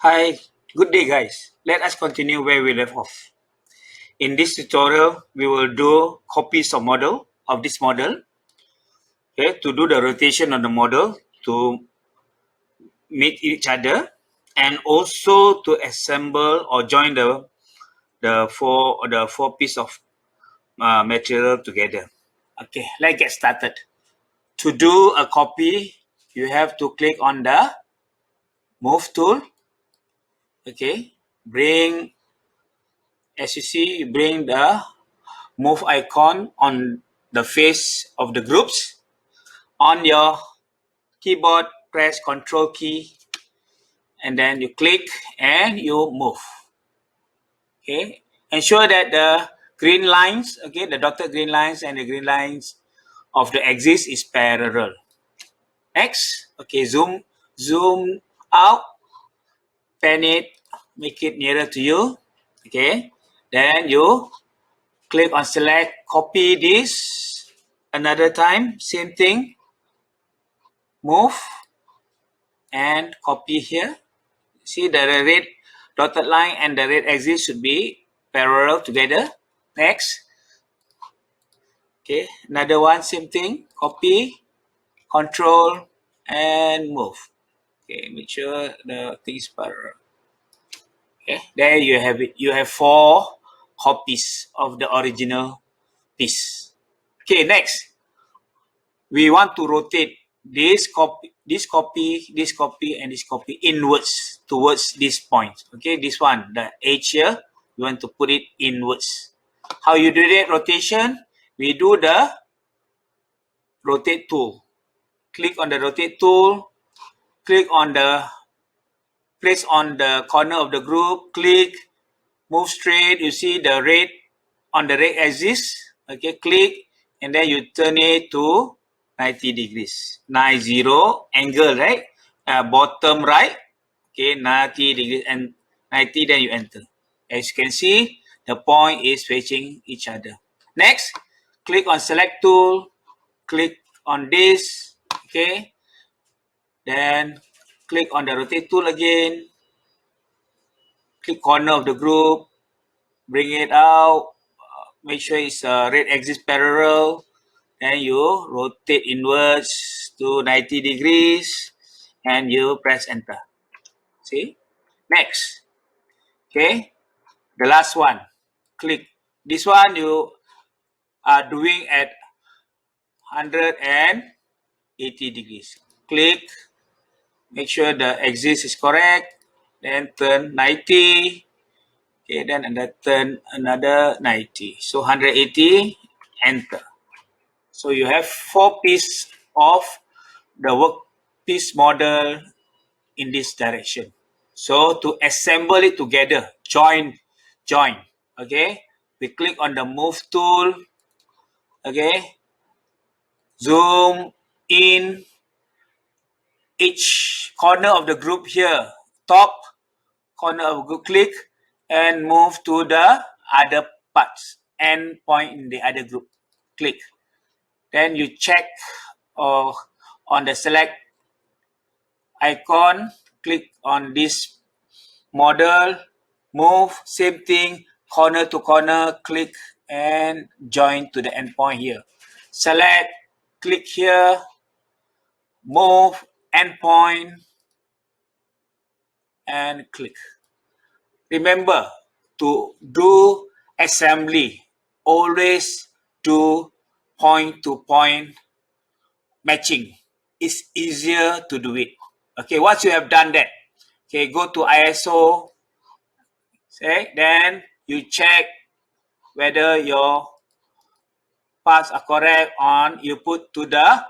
Hi, good day guys. Let us continue where we left off. In this tutorial, we will do copies of model of this model. Okay, to do the rotation of the model to meet each other and also to assemble or join the four piece of material together. Okay, let's get started. To do a copy, you have to click on the move tool. Okay, as you see, you bring the move icon on the face of the groups. On your keyboard, press Control key and then you click and you move. Okay, ensure that the green lines, okay, the dotted green lines and the green lines of the axis is parallel. Next, okay, zoom out, pan it, make it nearer to you. Okay, then you click on select, copy this another time, same thing, move and copy here. See the red dotted line and the red axis should be parallel together. Next, okay, another one, same thing, copy, control and move. Okay, make sure the thing is parallel. Okay, there you have it. You have 4 copies of the original piece. Okay, next, we want to rotate this copy, and this copy inwards towards this point. Okay, this one, the edge here, we want to put it inwards. How you do that rotation? We do the rotate tool. Click on the rotate tool, click on the place on the corner of the group, click, move straight. You see the red on the red axis. Okay, click and then you turn it to 90 degrees. 90 angle, right? Bottom right. Okay, 90 degrees and 90, then you enter. As you can see, the point is facing each other. Next, click on select tool, click on this, okay? Then click on the rotate tool again, click corner of the group, bring it out, make sure it's red axis parallel, then you rotate inwards to 90 degrees and you press enter. See? Next. Okay? The last one. Click. This one you are doing at 180 degrees. Click. Make sure the axis is correct. Then turn 90. Okay, then turn another 90. So 180, enter. So you have 4 pieces of the workpiece model in this direction. So to assemble it together, join, okay? We click on the move tool, okay? Zoom in each corner of the group here, top corner of the group, click and move to the other parts, end point in the other group, click. Then you check on the select icon, click on this model, move, same thing, corner to corner, click and join to the endpoint here. Select, click here, move, endpoint and click. Remember to do assembly, always do point to point matching. It's easier to do it. Okay, once you have done that, okay, go to ISO, okay, then you check whether your parts are correct on, you put to the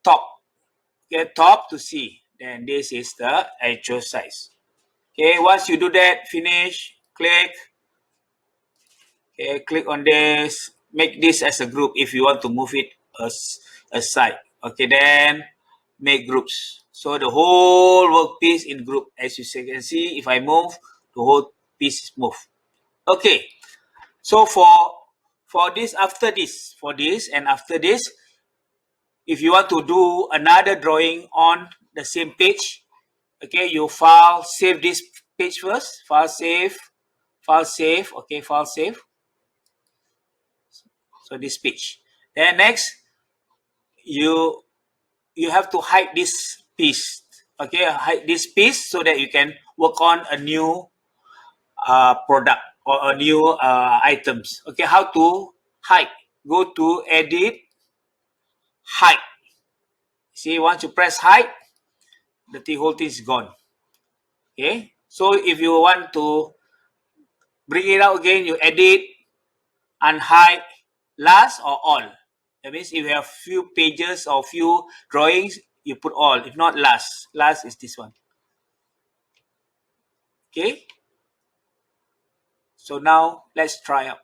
top, okay, top to see, then this is the actual size. Okay, once you do that, finish, click, okay, click on this, make this as a group if you want to move it aside. Okay, then make groups. So the whole workpiece in group, as you can see, if I move, the whole piece is moved. Okay, so for this, after this, for this and after this, if you want to do another drawing on the same page, Okay, you file save this page first. File save. Okay, file save. So this page. Then next, you have to hide this piece. Okay, hide this piece so that you can work on a new product or a new items. Okay, how to hide? Go to edit, hide. See, once you press hide, the whole thing is gone. Okay, so if you want to bring it out again, you edit, unhide, last or all. That means if you have few pages or few drawings, you put all. If not, last. Last is this one. Okay. So now let's try out.